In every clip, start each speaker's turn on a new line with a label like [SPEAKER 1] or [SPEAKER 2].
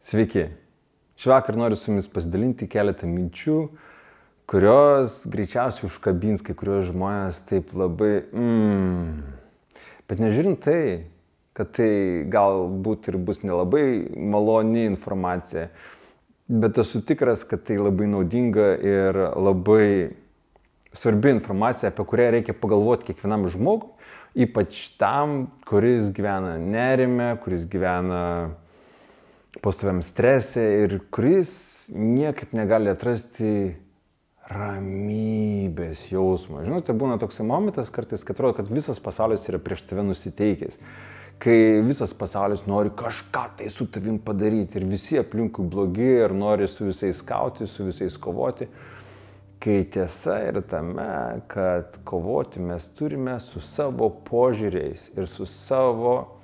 [SPEAKER 1] Sveiki. Šįvakar noriu su jumis pasidalinti keletą minčių, kurios greičiausiai užkabins kai kurios žmonės taip labai Bet nežiūrint tai, kad tai galbūt ir bus nelabai maloni informacija, bet esu tikras, kad tai labai naudinga ir labai svarbi informacija, apie kurią reikia pagalvoti kiekvienam žmogui, ypač tam, kuris gyvena nerime, kuris gyvena pastoviam strese ir kuris niekaip negali atrasti ramybės jausmą. Žinote, būna toks momentas kartais, kad atrodo, kad visas pasaulis yra prieš tave nusiteikęs. Kai visas pasaulis nori kažką tai su tavim padaryti ir visi aplinkui blogi ir nori su visais kauti, su visais kovoti. Kai tiesa yra tame, kad kovoti mes turime su savo požiūriais ir su savo,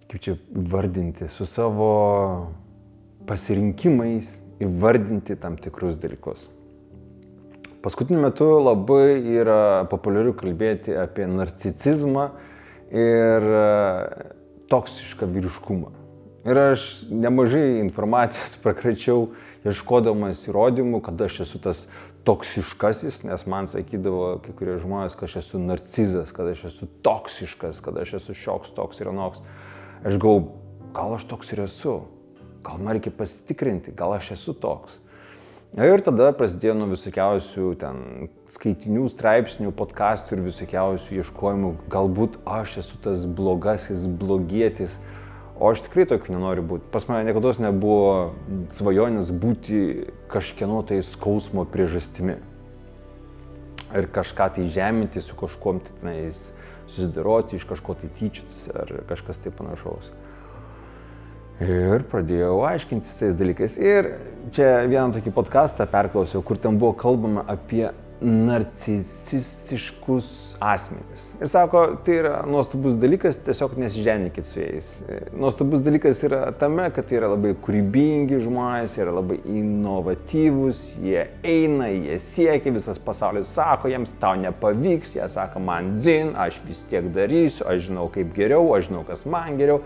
[SPEAKER 1] kaip čia vardinti, su savo pasirinkimais įvardinti tam tikrus dalykus. Paskutiniu metu labai yra populiaru kalbėti apie narcisizmą ir toksišką vyriškumą. Ir aš nemažai informacijos prakračiau, ieškodamas įrodymų, kad aš esu tas toksiškasis, nes man sakydavo kai kurie žmonės, kad aš esu narcizas, kad aš esu toksiškas, kad aš esu šioks, toks ir anoks. Aš galvoju, gal aš toks ir esu, gal man reikia pasitikrinti, gal aš esu toks. Ir tada prasidėjo nuo visokiausių ten skaitinių, straipsnių, podcastų ir visokiausių ieškojimų, galbūt aš esu tas blogasis, blogietis, o aš tikrai tokiu nenoriu būti. Pas mane niekados nebuvo svajonės būti kažkieno tai skausmo priežastimi. Ir kažką tai žeminti, su kažkuom tai susidoroti, iš kažko tai tyčiotis ar kažkas tai panašaus. Ir pradėjau aiškintis tais dalykais. Ir čia vieną tokį podcastą perklausiau, kur ten buvo kalbama apie narcisistiškus asmenis. Ir sako, tai yra nuostabus dalykas, tiesiog nesiženykit su jais. Nuostabus dalykas yra tame, kad tai yra labai kūrybingi žmonės, yra labai inovatyvūs, jie eina, jie siekia, visas pasaulis sako, jiems tau nepavyks, jie sako, man dzin, aš vis tiek darysiu, aš žinau kaip geriau, aš žinau kas man geriau.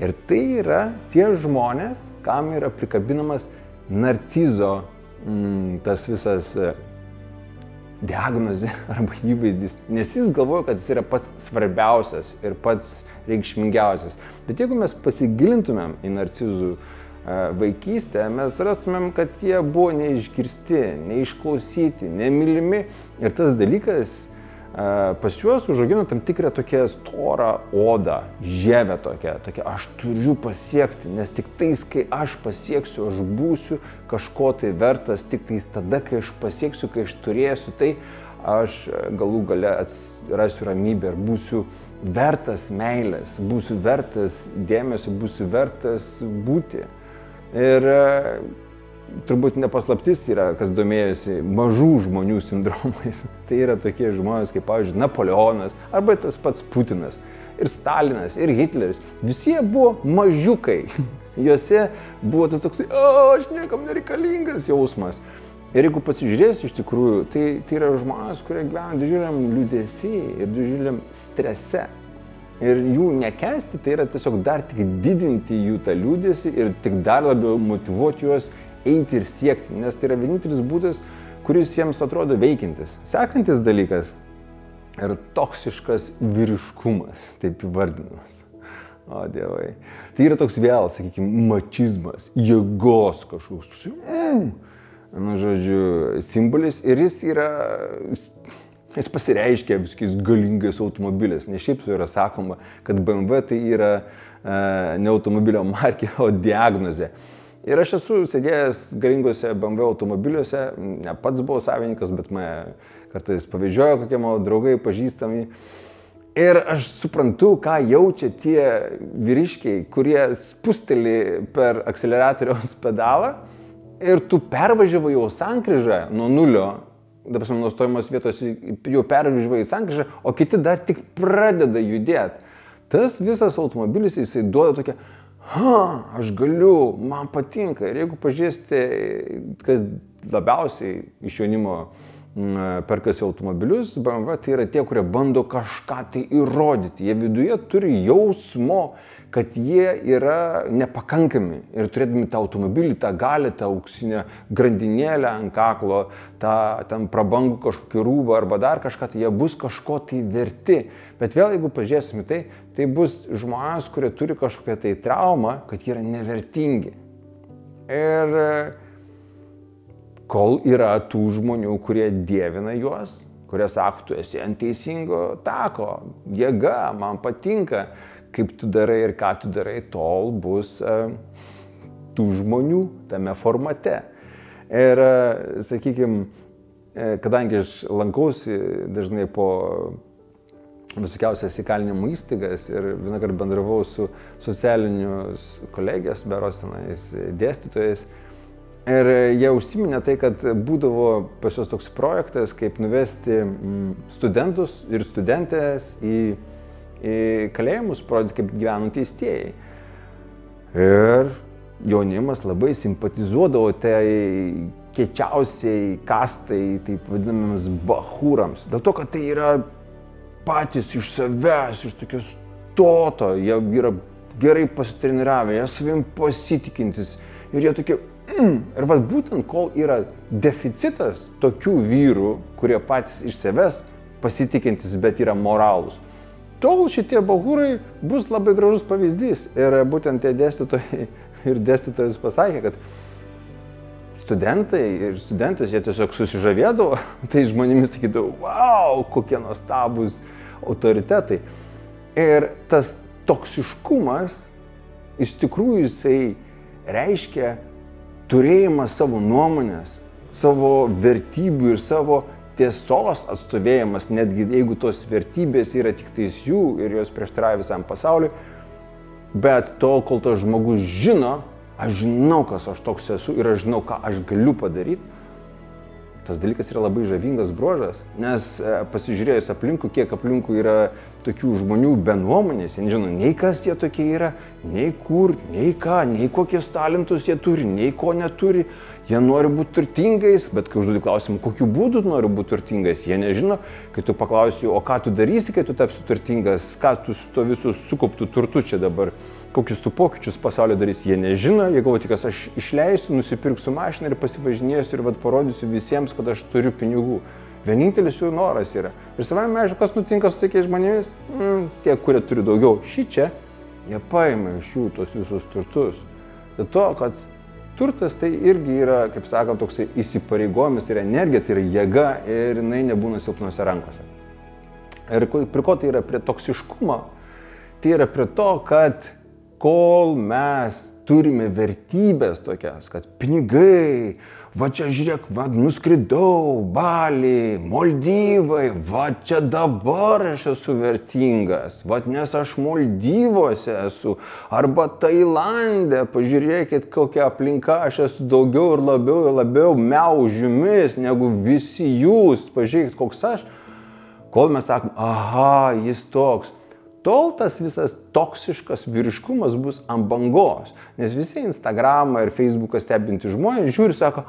[SPEAKER 1] Ir tai yra tie žmonės, kam yra prikabinamas narcizo tas visas diagnozė arba įvaizdis, nes jis galvoja, kad jis yra pats svarbiausias ir pats reikšmingiausias. Bet jeigu mes pasigilintumėm į narcizų vaikystę, mes rastumėm, kad jie buvo neišgirsti, neišklausyti, nemylimi. Ir tas dalykas pas juos užaugino tam tikrą tokią storą odą, žievę tokią, aš turiu pasiekti, nes tik tais, kai aš pasieksiu, aš būsiu kažko tai vertas, tik tais tada, kai aš pasieksiu, kai aš turėsiu, tai aš galų gale rasiu ramybę ir būsiu vertas meilės, būsiu vertas dėmesio, būsiu vertas būti. Ir turbūt nepaslaptis yra, kas domėjosi mažų žmonių sindromais. Tai yra tokie žmonės kaip, pavyzdžiui, Napoleonas, arba tas pats Putinas, ir Stalinas, ir Hitleris. Visi jie buvo mažiukai. Juose buvo tas toksai, aš niekam nereikalingas jausmas. Ir jeigu pasižiūrėsi iš tikrųjų, tai yra žmonės, kurie gyvena didžiuliam liūdesy ir didžiuliam strese. Ir jų nekęsti, tai yra tiesiog dar tik didinti jų tą liūdesį ir tik dar labiau motyvuoti juos eiti ir siekti, nes tai yra vienintelis būdas, kuris jiems atrodo veikiantis. Sekantis dalykas yra toksiškas vyriškumas, taip įvardinamas. O dievai. Tai yra toks vėl, sakykime, mačizmas, jėgos kažkoks, žodžiu, simbolis ir jis pasireiškia viskiais galingais automobiliais, nes šiaip su yra sakoma, kad BMW tai yra ne automobilio markė, o diagnozė. Ir aš esu sėdėjęs galingose BMW automobiliuose, ne pats buvau savininkas, bet mane kartais pavežiojo kokie mano draugai, pažįstami. Ir aš suprantu, ką jaučia tie vyriškiai, kurie spusteli per akceleratoriaus pedalą ir tu pervažiavai jau sankryžą nuo nulio, dabar nuo stojamos vietos jau pervažiavai sankryžą, o kiti dar tik pradeda judėti. Tas visas automobilis, jisai duoda tokią aš galiu, man patinka. Ir jeigu pažiūrėsite, kas labiausiai iš jaunimo perkasi automobilius, BMW, tai yra tie, kurie bando kažką tai įrodyti. Jie viduje turi jausmo, kad jie yra nepakankami ir turėdami tą automobilį, tą galę, tą auksinę grandinėlę ant kaklo, tą ten prabangų kažkokį rūbą arba dar kažką, tai jie bus kažko tai verti. Bet vėl, jeigu pažiūrėsime tai bus žmonės, kurie turi kažkokią tai traumą, kad jie yra nevertingi. Ir kol yra tų žmonių, kurie dievina juos, kurie sako, tu esi ant teisingo tako, jėga, man patinka, kaip tu darai ir ką tu darai, tol bus tų žmonių tame formate. Ir, sakykime, kadangi aš lankausi dažnai po visokiausias įkalinimo įstaigas ir vienąkart bendravau su socialinius kolegės, beros tenais dėstytojais, ir jie užsiminė tai, kad būdavo pas juos toks projektas, kaip nuvesti studentus ir studentės į kalėjimus, parodyti, kaip gyvena teistėjai. Ir jaunimas labai simpatizuodavo tai kiečiausiai kastai, taip vadinamiems bachūrams. Dėl to, kad tai yra patys iš savęs, iš tokios stoto, jie yra gerai pasitreniravę, jie savim pasitikintis ir jie tokie Ir vat būtent kol yra deficitas tokių vyrų, kurie patys iš savęs pasitikintis, bet yra moralūs, tol šitie bachūrai bus labai gražus pavyzdys. Ir būtent tie dėstytojai ir dėstytojas pasakė, kad studentai ir studentės, jie tiesiog susižavėdavo, tai žmonėmis sakydavo, wow, kokie nuostabus autoritetai. Ir tas toksiškumas, iš tikrųjų jisai reiškia turėjimas savo nuomonės, savo vertybių ir savo tiesos atstovėjimas, netgi jeigu tos vertybės yra tik tais jų ir jos prieštarauja visam pasauliui, bet tol, kol tas žmogus žino, aš žinau, kas aš toks esu ir aš žinau, ką aš galiu padaryti, tas dalykas yra labai žavingas bruožas, nes pasižiūrėjus aplinkui, kiek aplinkui yra tokių žmonių be nuomonės, jie nežino nei kas jie tokie yra, nei kur, nei ką, nei kokius talentus jie turi, nei ko neturi. Jie nori būti turtingais, bet kai užduodi klausimą, kokiu būdu nori būti turtingais, jie nežino. Kai tu paklausi, o ką tu darysi, kai tu tapsi turtingas, ką tu su to visu sukauptų turtu čia dabar, kokius tu pokyčius pasaulio darysi, jie nežino. Jie galvoja, kad aš išleisiu, nusipirksiu mašiną ir pasivažinėsiu ir parodysiu visiems, kad aš turiu pinigų. Vienintelis jų noras yra. Ir savame, aišku, kas nutinka su tokiais žmonėmis? Tie, kurie turi daugiau šičia, jie paima iš jų tos visus turtus. Dėl to, kad turtas tai irgi yra, kaip sakant, toksai įsipareigojimas, tai yra energija, tai yra jėga ir jinai nebūna silpnose rankose. Ir prie ko tai yra? Prie toksiškumo. Tai yra prie to, kad kol mes turime vertybės tokias, kad pinigai, va čia žiūrėk, va nuskridau, Balį, Maldyvai, va čia dabar aš esu vertingas, va nes aš Maldyvose esu, arba Tailande, pažiūrėkit kokia aplinka, aš esu daugiau ir labiau miaužiumis negu visi jūs, pažiūrėkit koks aš, kol mes sakom, aha, jis toks. Tol tas visas toksiškas vyriškumas bus ant bangos, nes visi Instagramą ir Facebooką stebinti žmonės žiūri ir sako,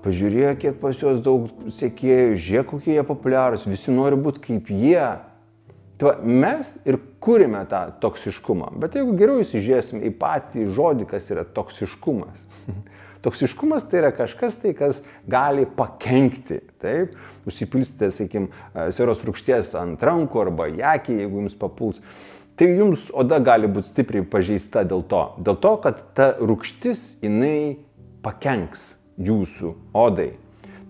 [SPEAKER 1] pažiūrėk, kiek pas juos daug sekėjų, žiūrėk, kokie jie populiarūs, visi nori būti kaip jie. Tai mes ir kūrime tą toksiškumą, bet jeigu geriau įsižiūrėsime į patį žodį, kas yra toksiškumas. Toksiškumas tai yra kažkas tai, kas gali pakenkti, taip? Užsipilsite, sakykime, sieros rūgšties ant rankų arba į akį, jeigu jums papuls. Tai jums oda gali būti stipriai pažeista dėl to. Dėl to, kad ta rūgštis, jinai pakenks jūsų odai.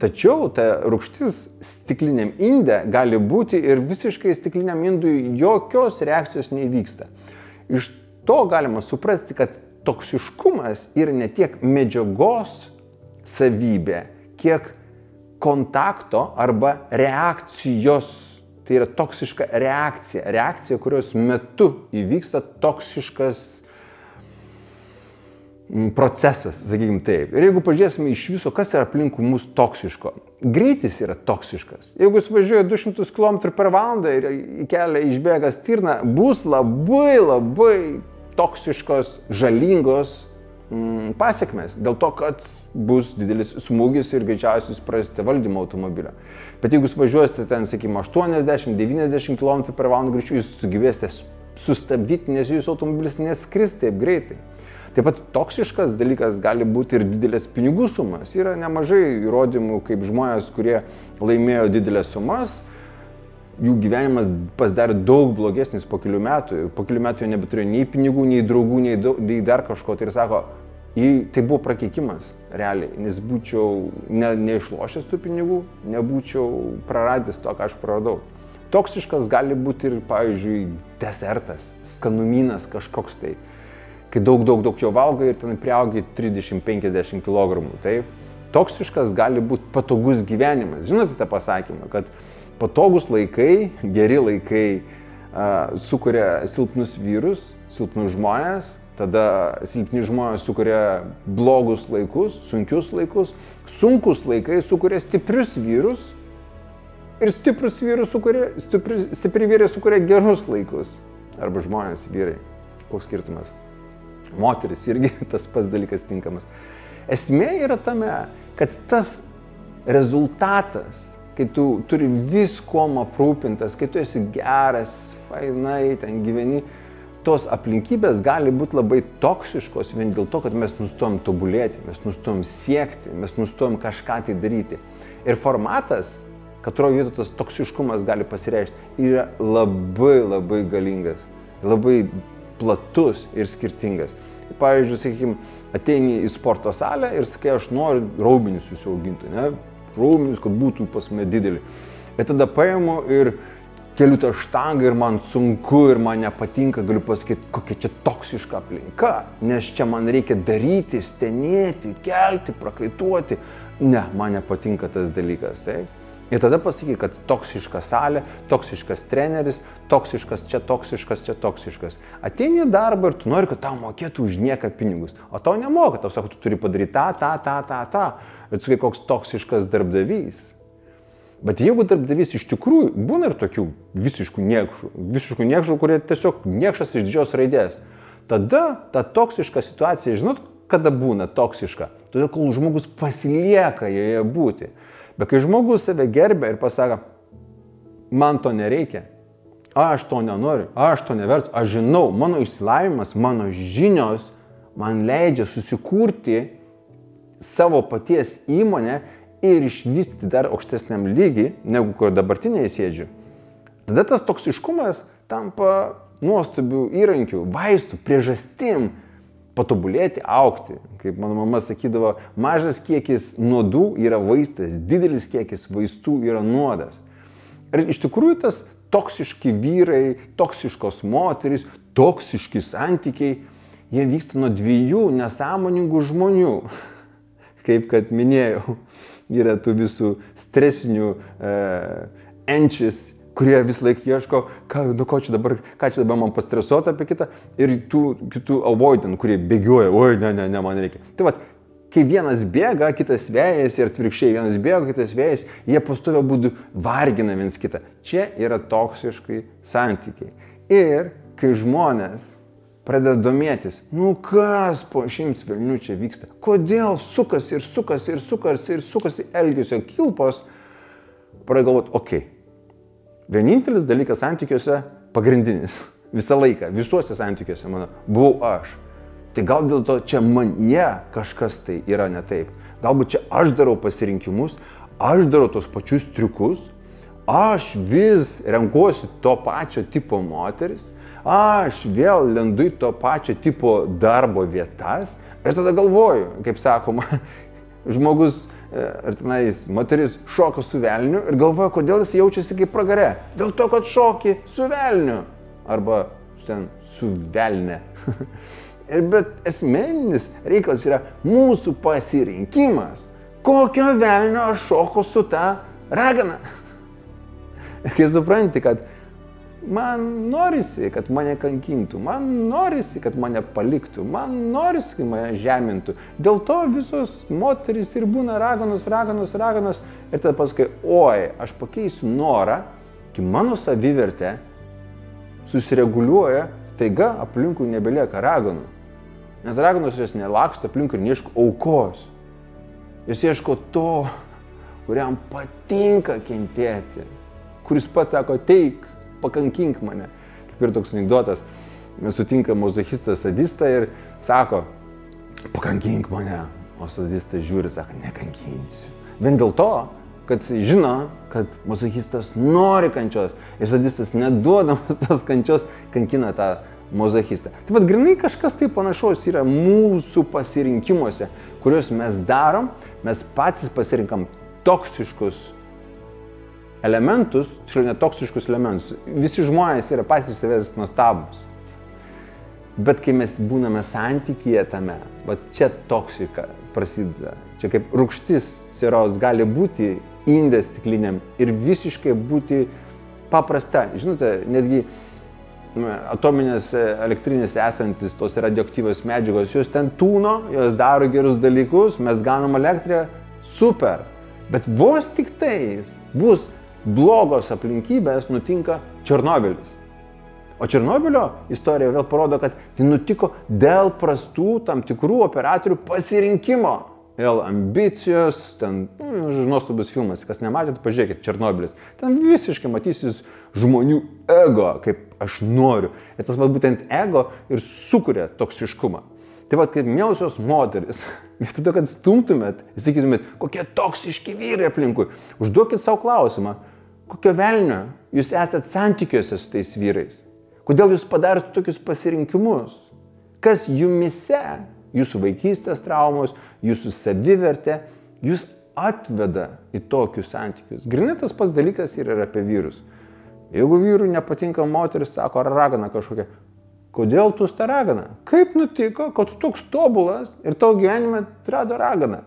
[SPEAKER 1] Tačiau ta rūgštis stikliniam inde gali būti ir visiškai stikliniam indui jokios reakcijos neįvyksta. Iš to galima suprasti, kad toksiškumas yra ne tiek medžiagos savybė, kiek kontakto arba reakcijos. Tai yra toksiška reakcija. Reakcija, kurios metu įvyksta toksiškas procesas, sakykime taip. Ir jeigu pažiūrėsime iš viso, kas yra aplinkui mūsų toksiško. Greitis yra toksiškas. Jeigu jūs važiuoja 200 km/h ir į kelią išbėga stirna, bus labai toksiškos, žalingos pasiekmes, dėl to, kad bus didelis smūgis ir greičiausiai jūs prarasite valdymą automobilio. Bet jeigu jūs važiuosite ten, sakykime, 80-90 km/h greičiu, jūs sugebėsite sustabdyti, nes jūsų automobilis neskris taip greitai. Taip pat toksiškas dalykas gali būti ir didelės pinigų sumas. Yra nemažai įrodymų, kaip žmonės, kurie laimėjo didelės sumas, jų gyvenimas pasidarė daug blogesnis po kelių metų. Po kelių metų jie nebeturėjo nei pinigų, nei draugų, nei dar kažko. Tai ir sako, tai buvo prakeikimas, realiai, nes būčiau neišlošęs tų pinigų, nebūčiau praradęs to, ką aš praradau. Toksiškas gali būti ir, pavyzdžiui, desertas, skanumynas kažkoks tai, kai daug jo valgai ir ten priaugi 30-50 kg. Taip? Toksiškas gali būti patogus gyvenimas. Žinote tą pasakymą, kad patogus laikai, geri laikai sukuria silpnus vyrus, silpnus žmonės, tada silpni žmonės sukuria blogus laikus, sunkius laikus, sunkus laikai sukuria stiprius vyrus ir stiprus vyrus sukuria, stipri vyrai sukuria gerus laikus. Arba žmonės, vyrai. Koks skirtumas? Moteris irgi tas pats dalykas tinkamas. Esmė yra tame, kad tas rezultatas, kai tu turi viskuom aprūpintas, kai tu esi geras, fainai, ten gyveni, tos aplinkybės gali būti labai toksiškos vien dėl to, kad mes nustojom tobulėti, mes nustojom siekti, mes nustojom kažką tai daryti. Ir formatas, katro vietu tas toksiškumas gali pasireikšti, yra labai galingas, labai platus ir skirtingas. Pavyzdžiui, sakykime, ateini į sporto salę ir sakai, aš noriu raumenis užsiauginti, ne? Raumenis, kad būtų pas mane didelį. Ir tada paimu ir keliu tą štangą ir man sunku ir man nepatinka, galiu pasakyti, kokia čia toksiška aplinka, nes čia man reikia daryti, stenėti, kelti, prakaituoti. Ne, man nepatinka tas dalykas, taip? Ir tada pasakyk, kad toksiška salė, toksiškas treneris, toksiškas čia, toksiškas. Ateini į darbą ir tu nori, kad tau mokėtų už nieką pinigus, o tau nemoka, tau sako, tu turi padaryti tą. Ir tu sakai, koks toksiškas darbdavys. Bet jeigu darbdavys iš tikrųjų, būna ir tokių visiškų niekšų, kurie tiesiog niekšas iš didžios raidės, tada ta toksiška situacija, žinot, kada būna toksiška? Todėl, kol žmogus pasilieka joje būti. Bet kai žmogus save gerbia ir pasako, man to nereikia, aš to nenoriu, aš to neverts, aš žinau, mano išsilavinimas, mano žinios man leidžia susikurti savo paties įmonę ir išvystyti dar aukštesniam lygiui, negu kur dabartinėje sėdžiu. Tada tas toksiškumas tampa nuostabių įrankių, vaistų, priežastim patobulėti, augti. Kaip mano mama sakydavo, mažas kiekis nuodų yra vaistas, didelis kiekis vaistų yra nuodas. Ir iš tikrųjų tas toksiški vyrai, toksiškos moterys, toksiški santykiai, jie vyksta nuo dviejų nesąmoningų žmonių. Kaip kad minėjau, yra tų visų stresinių enčis, kurie vis laik ieško, ką čia dabar man pastresuoti apie kitą, ir tų kitų avoidant, kurie bėgioja, oi, ne, man reikia. Tai vat, kai vienas bėga, kitas vėjasi ir atvirkščiai, vienas bėga, kitas vėjasi, jie pastoviu būdu vargina viens kitą. Čia yra toksiškai santykiai. Ir kai žmonės pradeda domėtis, kas po 100 velnių čia vyksta, kodėl sukasi elgesio kilpos, pradeda galvoti, okei. Vienintelis dalykas santykiuose, pagrindinis, visą laiką, visuose santykiuose, mano, buvau aš. Tai gal dėl to čia manyje kažkas tai yra ne taip. Galbūt čia aš darau pasirinkimus, aš darau tos pačius triukus, aš vis renkuosi to pačio tipo moteris, aš vėl lendu į to pačio tipo darbo vietas ir tada galvoju, kaip sakoma, žmogus ar tenais moteris šoka su velniu ir galvoja, kodėl jis jaučiasi kaip pragare. Dėl to, kad šoki su velniu. Arba ten su velne. Bet esminis reikalas yra mūsų pasirinkimas. Kokio velnio aš šoku su ta ragana? Kai supranti, kad man norisi, kad mane kankintų, man norisi, kad mane paliktų, man norisi, kad mane žemintų. Dėl to visos moterys ir būna raganos. Ir tada pasakai, oi, aš pakeisiu norą, kai mano savivertė susireguliuoja, staiga aplinkui nebelieka raganų. Nes raganos jos nelaksto aplink ir neieško aukos. Jos ieško to, kuriam patinka kentėti, kuris pats sako, ateik, pakankink mane. Kaip ir toks anekdotas, sutinka mazochistas sadistą ir sako, pakankink mane. O sadistas žiūri, sako, nekankinsiu. Vien dėl to, kad jis žino, kad mazochistas nori kančios ir sadistas neduodamas tos kančios kankina tą mazochistą. Tai vad grinai kažkas tai panašaus yra mūsų pasirinkimuose, kuriuos mes darom, mes patys pasirinkam toksiškus elementus, tiksliau ne toksiškus elementus. Visi žmonės yra patys iš savęs nuostabus. Bet kai mes būname santykyje tame, va čia toksika prasideda. Čia kaip rūgštis sieros gali būti inde stikliniam ir visiškai būti paprasta. Žinote, netgi atominės elektrinės esantis tos radioaktyvios medžiagos, jos ten tūno, jos daro gerus dalykus, mes gaunam elektrą, super. Bet vos tik tais bus blogos aplinkybės, nutinka Černobylis. O Černobylio istorija vėl parodo, kad tai nutiko dėl prastų tam tikrų operatorių pasirinkimo. Vėl ambicijos, ten nuostabus filmas, kas nematėte, pažiūrėkit, Černobylis. Ten visiškai matysis žmonių ego, kaip aš noriu. Ir tas būtent ego ir sukuria toksiškumą. Tai vad, kaip miausios moteris, vietoj to, kad stumtumėt, sakytumėt, kokie toksiški vyrai aplinkui, užduokit savo klausimą, kokio velnio jūs esate santykiuose su tais vyrais. Kodėl jūs padarėte tokius pasirinkimus? Kas jumise, jūsų vaikystės traumos, jūsų savivertė, jūs atveda į tokius santykius? Grinai tas pats dalykas yra apie vyrus. Jeigu vyrui nepatinka moteris, sako, ar ragana kažkokia, kodėl tu tą raganą? Kaip nutiko, kad tu toks tobulas ir tavo gyvenime atrado raganą?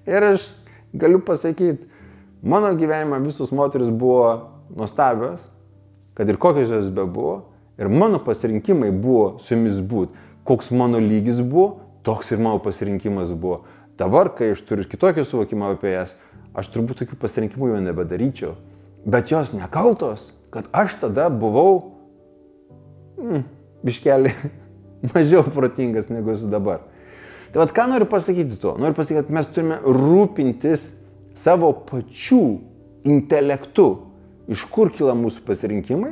[SPEAKER 1] Ir aš galiu pasakyti, mano gyvenime visos moteris buvo nuostabios, kad ir kokios jos bebuvo, ir mano pasirinkimai buvo su jomis būti. Koks mano lygis buvo, toks ir mano pasirinkimas buvo. Dabar, kai aš turiu kitokį suvokimą apie jas, aš turbūt tokių pasirinkimų jau nebedaryčiau. Bet jos nekaltos, kad aš tada buvau biškelį mažiau protingas negu esu dabar. Tai vad, ką noriu pasakyti tuo? Noriu pasakyti, kad mes turime rūpintis savo pačių intelektu, iš kur kyla mūsų pasirinkimai,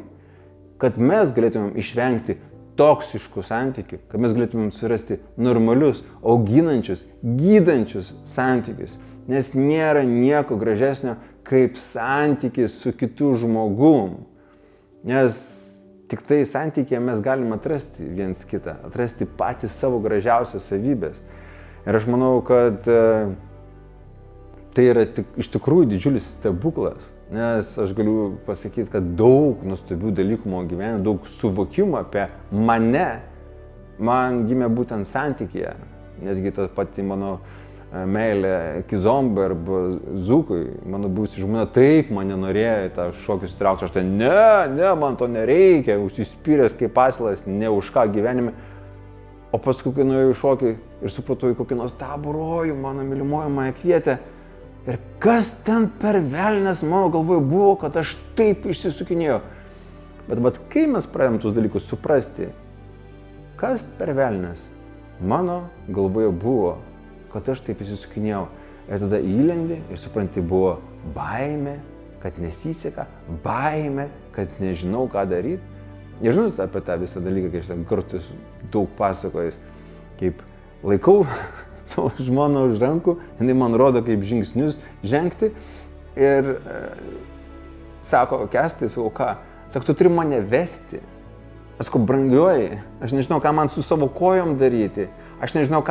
[SPEAKER 1] kad mes galėtumėm išvengti toksiškų santykių, kad mes galėtumėm surasti normalius, auginančius, gydančius santykius. Nes nėra nieko gražesnio kaip santykis su kitu žmogum. Nes tik tai santykėje mes galime atrasti viens kitą, atrasti patys savo gražiausias savybės. Ir aš manau, kad tai yra iš tikrųjų didžiulis stebuklas. Nes aš galiu pasakyti, kad daug nuostabių dalykų mano gyvenime, daug suvokimų apie mane, man gimė būtent santykyje. Netgi ta pati mano meilė Kizombai arba Zukui, mano buvusi žmona taip mane norėjo į tą šokius įtraukti. Aš tai ne, man to nereikia, užsispyręs kaip asilas, ne už ką gyvenime. O paskui, kai nuėjau į šokį ir supratau, į kokį nuostabų rojų mano mylimoji mane kvietė. Ir kas ten per velnes mano galvoje buvo, kad aš taip išsisukinėjau. Bet kai mes pradėjom tuos dalykus suprasti, kas per velnes mano galvoje buvo, kad aš taip išsisukinėjau. Ir tada įlendi ir supranti, buvo baimė, kad nesiseka, baimė, kad nežinau, ką daryti. Nežinote apie tą visą dalyką, kai aš ten kartais daug pasakojęs, kaip laikau savo žmoną už rankų, jinai man rodo, kaip žingsnius žengti ir sako, Kęstai, sakau, ką? Sako, tu turi mane vesti. Aš sakau, brangioji, aš nežinau, ką man su savo kojom daryti, aš nežinau,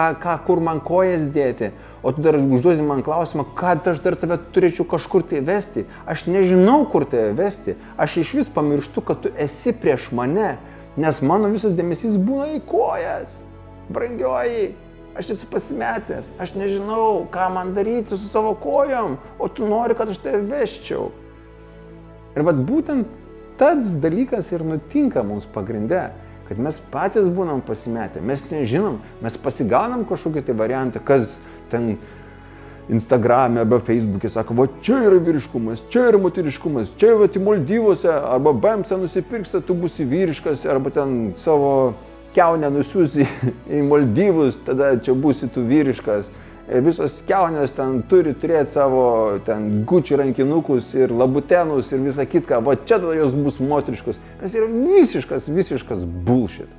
[SPEAKER 1] kur man kojas dėti, o tu dar užduodi man klausimą, kad aš dar tave turėčiau kažkur tai vesti. Aš nežinau, kur tave vesti, aš iš vis pamirštu, kad tu esi prieš mane, nes mano visas dėmesys būna į kojas. Brangioji, aš esu pasimetęs, aš nežinau, ką man daryti su savo kojom, o tu nori, kad aš tave vesčiau. Ir vat būtent tas dalykas ir nutinka mums pagrinde, kad mes patys būnam pasimetę, mes nežinom, mes pasigaunam kažkokį tai variantą, kas ten Instagram'e arba Facebook'e sako, va čia yra vyriškumas, čia yra moteriškumas, čia yra Maldyvuose, arba Bamsą nusipirksi, tu būsi vyriškas, arba ten savo kiaunę nusiųsi į Maldyvus, tada čia būsi tu vyriškas. Ir visos kiaunės ten turi turėti savo ten Gucci rankinukus ir labutenus ir visą kitką. Va čia tada jos bus moteriškos. Kas yra visiškas bullshit.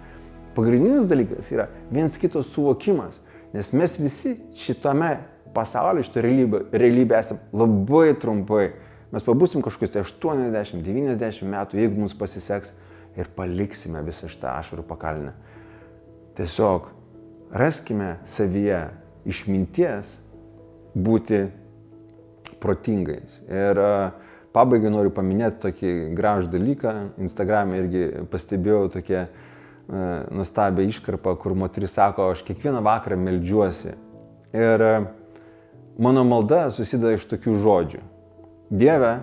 [SPEAKER 1] Pagrindinis dalykas yra viens kitos suvokimas. Nes mes visi šitame pasaulyje, šito realybė esame labai trumpai. Mes pabusim kažkokius 80-90 metų, jeigu mums pasiseks, ir paliksime visą šitą ašarų pakalnę. Tiesiog raskime savyje išminties būti protingais. Ir pabaigai noriu paminėti tokį gražų dalyką. Instagram'e irgi pastebėjau tokią nuostabią iškarpą, kur moteris sako, aš kiekvieną vakarą meldžiuosi. Ir mano malda susideda iš tokių žodžių. Dieve,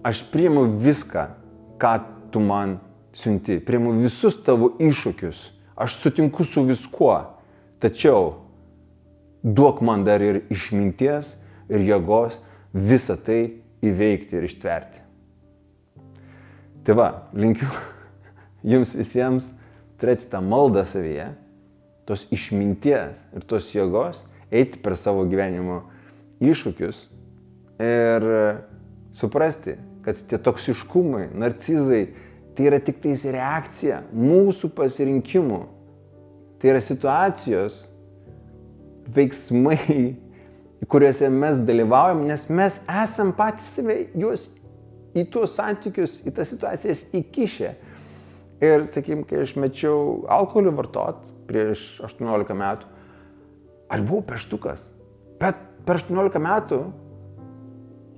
[SPEAKER 1] aš priimu viską, ką tu man siunti. Priimu visus tavo iššūkius. Aš sutinku su viskuo. Tačiau duok man dar ir išminties ir jėgos visą tai įveikti ir ištverti. Tai va, linkiu jums visiems turėti tą maldą savyje, tos išminties ir tos jėgos, eiti per savo gyvenimo iššūkius ir suprasti, kad tie toksiškumai, narcizai, tai yra tik tais reakcija mūsų pasirinkimų. Tai yra situacijos, veiksmai, kuriuose mes dalyvaujam, nes mes esam patys save juos į tuos santykius, į tas situacijas įkišę. Ir, sakykime, kai aš mečiau alkoholį vartot prieš 18 metų, aš buvau peštukas. Bet per 18 metų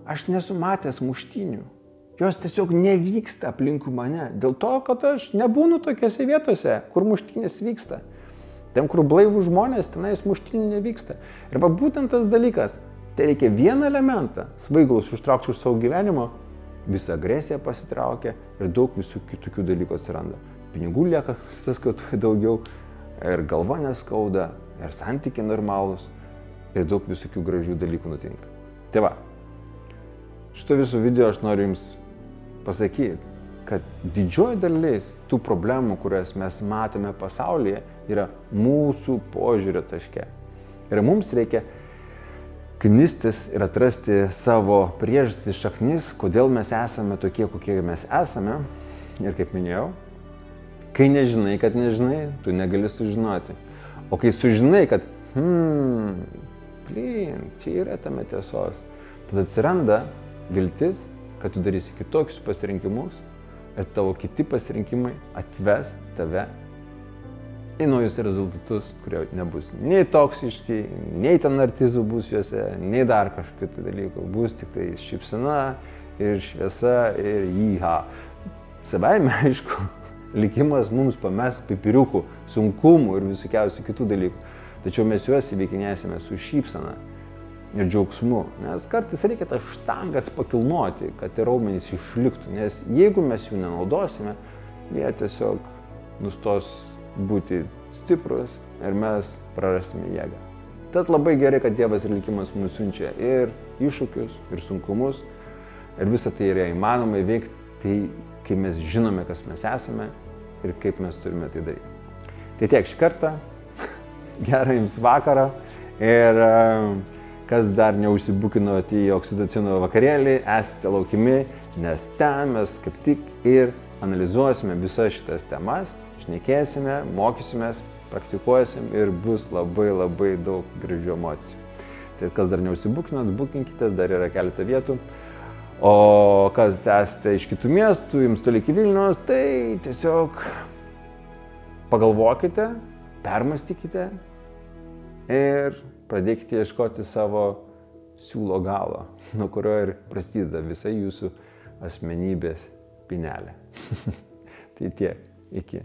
[SPEAKER 1] aš nesu matęs muštynių. Jos tiesiog nevyksta aplinkui mane. Dėl to, kad aš nebūnu tokiose vietose, kur muštynės vyksta. Ten, kur blaivų žmonės, tenais muštynių nevyksta. Ir va būtent tas dalykas. Tai reikia vieną elementą. Svaigalus ištraukti iš savo gyvenimo, visa agresija pasitraukia ir daug visų kitokių dalykų atsiranda. Pinigų lieka sąskaitoje daugiau, ir galva neskauda, ir santykiai normalūs, ir daug visokių gražių dalykų nutinka. Tai va, šito viso video aš noriu jums pasakyti, kad didžioji dalis tų problemų, kurias mes matome pasaulyje, yra mūsų požiūrio taške. Ir mums reikia knistis ir atrasti savo priežastis, šaknis, kodėl mes esame tokie, kokie mes esame. Ir kaip minėjau, kai nežinai, kad nežinai, tu negali sužinoti. O kai sužinai, kad čia yra tame tiesos, tada atsiranda viltis, kad tu darysi kitokius pasirinkimus ir tavo kiti pasirinkimai atves tave į naujus rezultatus, kurie nebus nei toksiški, nei ten narcizų bus juose, nei dar kažkokių dalykų. Bus tik tai šypsena ir šviesa ir jyha. Savaime, aišku, likimas mums pames pipiriukų, sunkumų ir visokiausių kitų dalykų. Tačiau mes juos įveikinėsime su šypsena ir džiaugsmu. Nes kartais reikia tas štangas pakilnoti, kad tie raumenys išliktų. Nes jeigu mes jų nenaudosime, jie tiesiog nustos būti stiprus ir mes prarasime jėgą. Tad labai gerai, kad Dievas ir likimas mums siunčia ir iššūkius, ir sunkumus. Ir visą tai yra įmanoma įveikti, tai kai mes žinome, kas mes esame ir kaip mes turime tai daryti. Tai tiek šį kartą. Gerą jums vakarą. Ir kas dar neužsibukinote į oksidocino vakarėlį, esate laukiami, nes ten mes kaip tik ir analizuosime visas šitas temas, šnekėsime, mokysimės, praktikuosim ir bus labai daug gražių emocijų. Tai kas dar neužsibukinot, bukinkitės, dar yra keletą vietų. O kas esate iš kitų miestų, jums toli iki Vilniaus, tai tiesiog pagalvokite, permastykite ir pradėkite ieškoti savo siūlo galo, nuo kurio ir prasideda visa jūsų asmenybės pinelė. Tai tiek, iki.